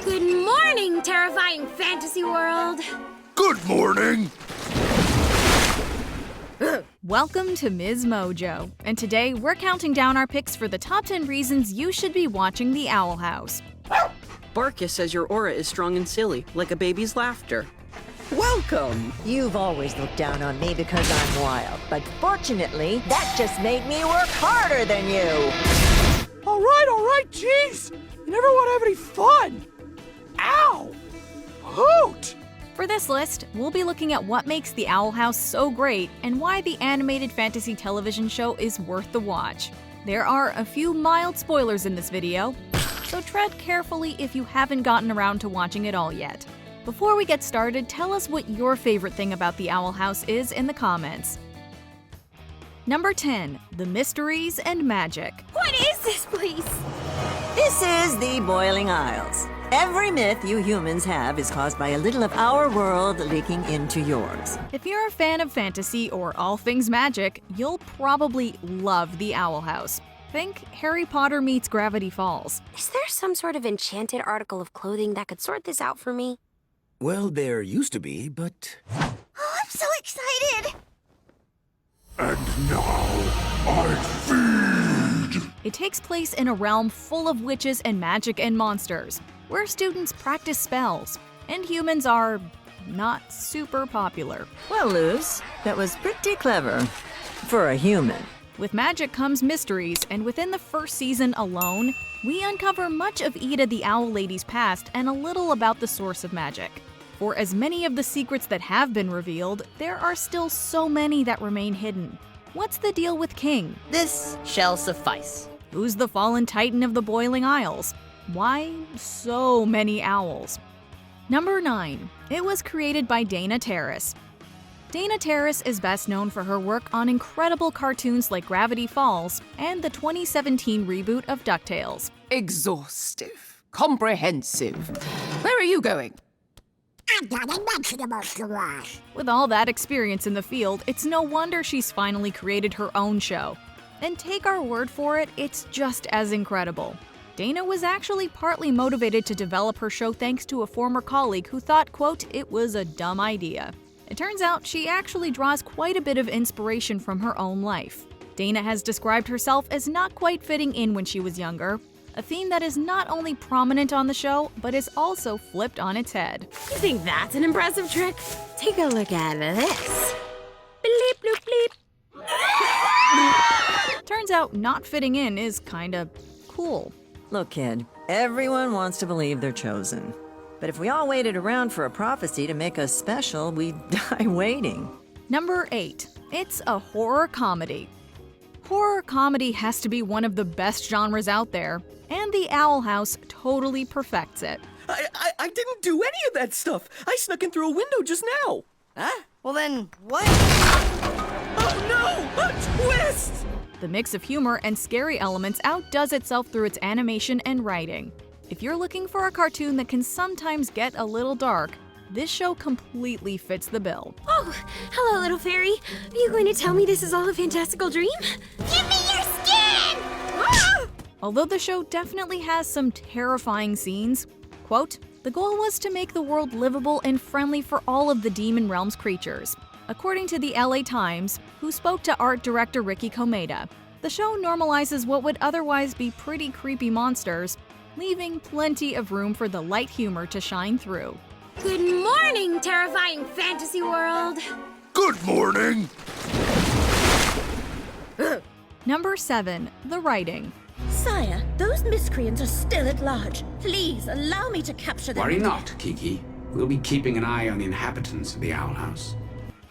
Good morning, terrifying fantasy world! Good morning! Welcome to MsMojo, and today we're counting down our picks for the top 10 reasons you should be watching The Owl House. Barkus says your aura is strong and silly, like a baby's laughter. Welcome! You've always looked down on me because I'm wild, but fortunately, that just made me work harder than you! All right, jeez! You never want to have any fun! Ow! Hoot! For this list, we'll be looking at what makes The Owl House so great and why the animated fantasy television show is worth the watch. There are a few mild spoilers in this video, so tread carefully if you haven't gotten around to watching it all yet. Before we get started, tell us what your favorite thing about The Owl House is in the comments. Number 10. The Mysteries and Magic. What is this place? This is the Boiling Isles. Every myth you humans have is caused by a little of our world leaking into yours. If you're a fan of fantasy or all things magic, you'll probably love The Owl House. Think Harry Potter meets Gravity Falls. Is there some sort of enchanted article of clothing that could sort this out for me? Well, there used to be, but... Oh, I'm so excited! And now, I feed! It takes place in a realm full of witches and magic and monsters, where students practice spells, and humans are not super popular. Well, Luz, that was pretty clever. For a human. With magic comes mysteries, and within the first season alone, we uncover much of Ida the Owl Lady's past and a little about the source of magic. For as many of the secrets that have been revealed, there are still so many that remain hidden. What's the deal with King? This shall suffice. Who's the fallen titan of the Boiling Isles? Why so many owls? Number 9. It was created by Dana Terrace. Dana Terrace is best known for her work on incredible cartoons like Gravity Falls and the 2017 reboot of DuckTales. Exhaustive. Comprehensive. Where are you going? With all that experience in the field, it's no wonder she's finally created her own show. And take our word for it, it's just as incredible. Dana was actually partly motivated to develop her show thanks to a former colleague who thought, quote, it was a dumb idea. It turns out she actually draws quite a bit of inspiration from her own life. Dana has described herself as not quite fitting in when she was younger, a theme that is not only prominent on the show, but is also flipped on its head. You think that's an impressive trick? Take a look at this. Bleep, bloop, bleep. Turns out not fitting in is kinda cool. Look, kid, everyone wants to believe they're chosen. But if we all waited around for a prophecy to make us special, we'd die waiting. Number 8. It's a horror comedy. Horror comedy has to be one of the best genres out there, and The Owl House totally perfects it. I didn't do any of that stuff. I snuck in through a window just now. Huh? Well then, what? Oh no! A twist! The mix of humor and scary elements outdoes itself through its animation and writing. If you're looking for a cartoon that can sometimes get a little dark, this show completely fits the bill. Oh, hello, little fairy. Are you going to tell me this is all a fantastical dream? Give me your skin! Ah! Although the show definitely has some terrifying scenes, quote, the goal was to make the world livable and friendly for all of the Demon Realm's creatures. According to the LA Times, who spoke to art director Ricky Komeda, the show normalizes what would otherwise be pretty creepy monsters, leaving plenty of room for the light humor to shine through. Good morning, terrifying fantasy world! Good morning! Number 7. The Writing. Sire, those miscreants are still at large. Please, allow me to capture them. Worry not, Kiki. We'll be keeping an eye on the inhabitants of the Owl House.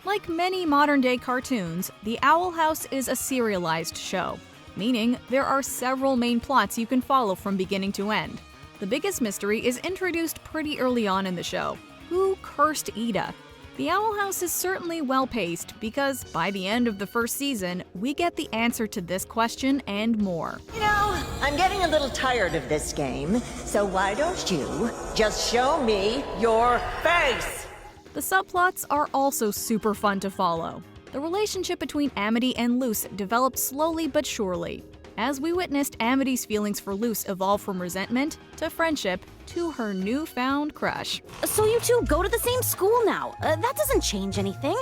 Like many modern-day cartoons, The Owl House is a serialized show, meaning there are several main plots you can follow from beginning to end. The biggest mystery is introduced pretty early on in the show. Who cursed Ida? The Owl House is certainly well-paced because by the end of the first season, we get the answer to this question and more. You know, I'm getting a little tired of this game, so why don't you just show me your face? The subplots are also super fun to follow. The relationship between Amity and Luce develops slowly but surely. As we witnessed Amity's feelings for Luce evolve from resentment to friendship to her newfound crush. So you two go to the same school now. That doesn't change anything.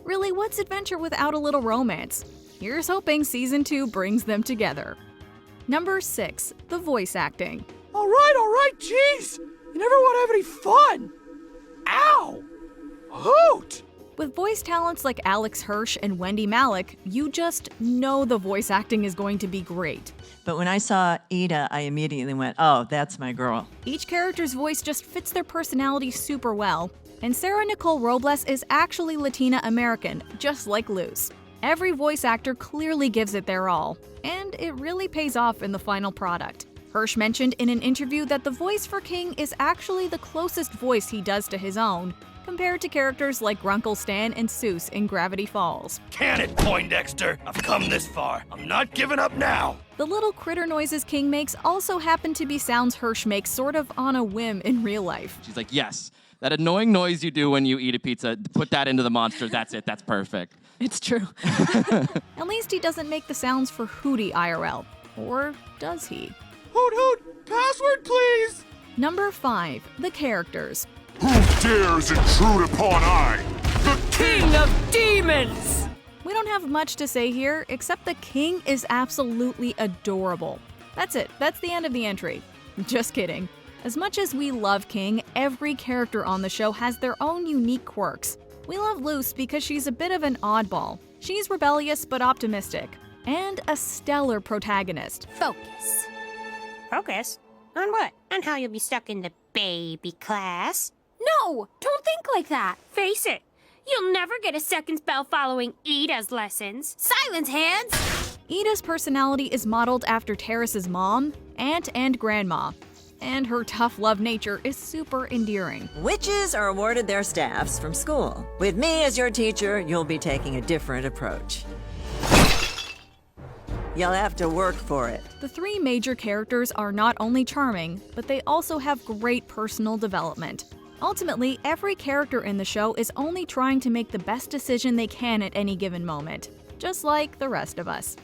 Really, what's adventure without a little romance? Here's hoping Season 2 brings them together. Number 6. The voice acting. All right, jeez. You never want to have any fun. Ow! Hoot! With voice talents like Alex Hirsch and Wendy Malick, you just know the voice acting is going to be great. But when I saw Ida, I immediately went, oh, that's my girl. Each character's voice just fits their personality super well, and Sarah Nicole Robles is actually Latina American, just like Luz. Every voice actor clearly gives it their all, and it really pays off in the final product. Hirsch mentioned in an interview that the voice for King is actually the closest voice he does to his own, compared to characters like Grunkle Stan and Seuss in Gravity Falls. Can it, Poindexter? I've come this far. I'm not giving up now. The little critter noises King makes also happen to be sounds Hirsch makes sort of on a whim in real life. She's like, yes, that annoying noise you do when you eat a pizza, put that into the monster, that's it, that's perfect. It's true. At least he doesn't make the sounds for Hootie IRL. Or does he? Hoot hoot! Password, please! Number 5. The characters. Who dares intrude upon I, the King of Demons! We don't have much to say here, except the King is absolutely adorable. That's it. That's the end of the entry. Just kidding. As much as we love King, every character on the show has their own unique quirks. We love Luce because she's a bit of an oddball. She's rebellious but optimistic. And a stellar protagonist. Focus. Focus? On what? On how you'll be stuck in the baby class? No! Don't think like that. Face it. You'll never get a second spell following Ida's lessons. Silence, hands! Ida's personality is modeled after Terrace's mom, aunt, and grandma. And her tough love nature is super endearing. Witches are awarded their staffs from school. With me as your teacher, you'll be taking a different approach. You'll have to work for it. The 3 major characters are not only charming, but they also have great personal development. Ultimately, every character in the show is only trying to make the best decision they can at any given moment, just like the rest of us.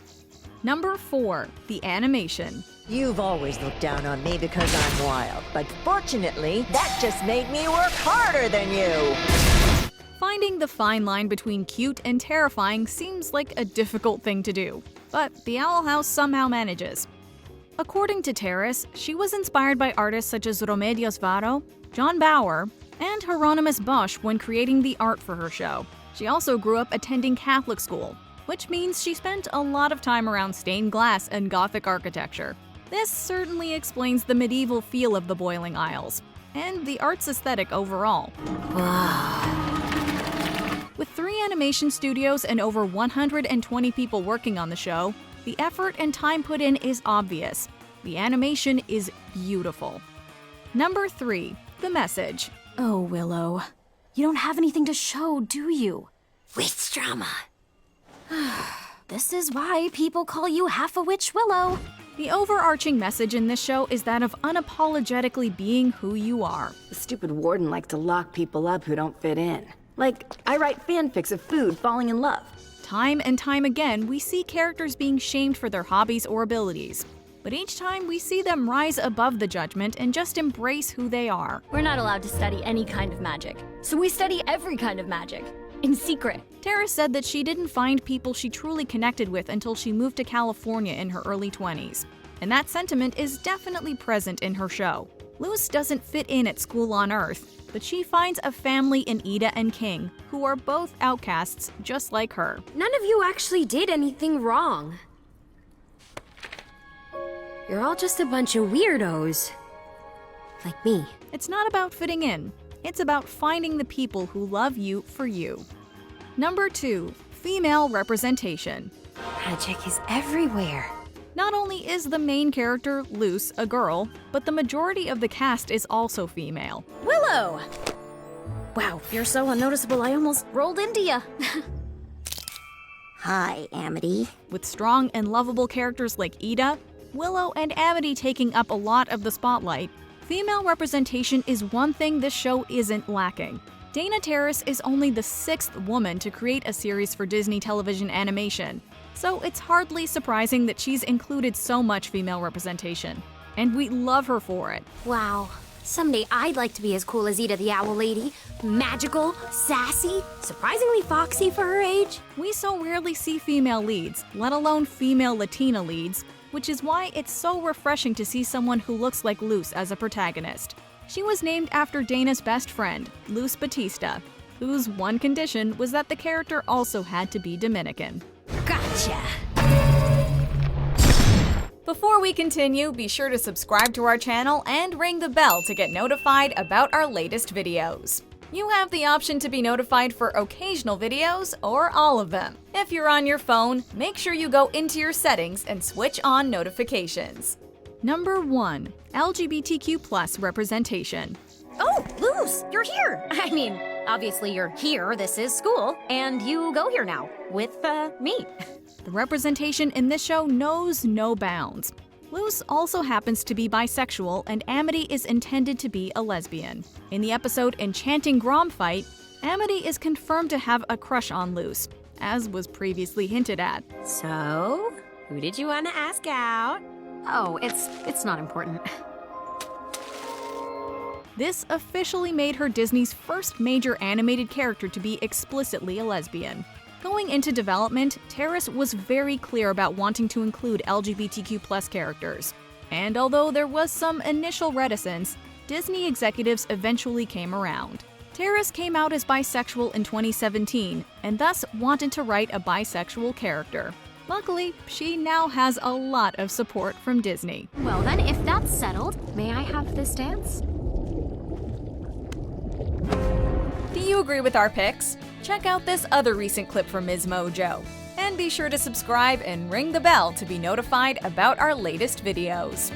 Number 4. The animation. You've always looked down on me because I'm wild, but fortunately, that just made me work harder than you! Finding the fine line between cute and terrifying seems like a difficult thing to do, but the Owl House somehow manages. According to Terrace, she was inspired by artists such as Remedios Varo, John Bauer, and Hieronymus Bosch when creating the art for her show. She also grew up attending Catholic school, which means she spent a lot of time around stained glass and Gothic architecture. This certainly explains the medieval feel of the Boiling Isles, and the art's aesthetic overall. With 3 animation studios and over 120 people working on the show, the effort and time put in is obvious. The animation is beautiful. Number 3. The message. Oh, Willow. You don't have anything to show, do you? Witch drama. This is why people call you half a witch, Willow. The overarching message in this show is that of unapologetically being who you are. The stupid warden likes to lock people up who don't fit in. Like, I write fanfics of food falling in love. Time and time again, we see characters being shamed for their hobbies or abilities. But each time, we see them rise above the judgment and just embrace who they are. We're not allowed to study any kind of magic, so we study every kind of magic. In secret. Terrace said that she didn't find people she truly connected with until she moved to California in her early 20s. And that sentiment is definitely present in her show. Luce doesn't fit in at school on Earth, but she finds a family in Ida and King, who are both outcasts just like her. None of you actually did anything wrong. You're all just a bunch of weirdos. Like me. It's not about fitting in. It's about finding the people who love you for you. Number 2. Female representation. Magic is everywhere. Not only is the main character, Luce, a girl, but the majority of the cast is also female. Willow! Wow, you're so unnoticeable I almost rolled into you. Hi, Amity. With strong and lovable characters like Ida, Willow, and Amity taking up a lot of the spotlight, female representation is one thing this show isn't lacking. Dana Terrace is only the 6th woman to create a series for Disney television animation, so it's hardly surprising that she's included so much female representation. And we love her for it. Wow, Someday I'd like to be as cool as Ida the Owl Lady. Magical, sassy, surprisingly foxy for her age. We so rarely see female leads, let alone female Latina leads, which is why it's so refreshing to see someone who looks like Luz as a protagonist. She was named after Dana's best friend, Luz Batista, whose one condition was that the character also had to be Dominican. Gotcha! Before we continue, be sure to subscribe to our channel and ring the bell to get notified about our latest videos. You have the option to be notified for occasional videos or all of them. If you're on your phone, make sure you go into your settings and switch on notifications. Number 1. LGBTQ+ representation. Oh, Luz, you're here! I mean, obviously you're here, this is school, and you go here now, with, me. The representation in this show knows no bounds. Luz also happens to be bisexual, and Amity is intended to be a lesbian. In the episode Enchanting Grom Fight, Amity is confirmed to have a crush on Luz, as was previously hinted at. So, who did you want to ask out? Oh, it's not important. This officially made her Disney's first major animated character to be explicitly a lesbian. Going into development, Terrace was very clear about wanting to include LGBTQ+ characters. And although there was some initial reticence, Disney executives eventually came around. Terrace came out as bisexual in 2017, and thus wanted to write a bisexual character. Luckily, she now has a lot of support from Disney. Well then, if that's settled, may I have this dance? Do you agree with our picks? Check out this other recent clip from MsMojo. And be sure to subscribe and ring the bell to be notified about our latest videos.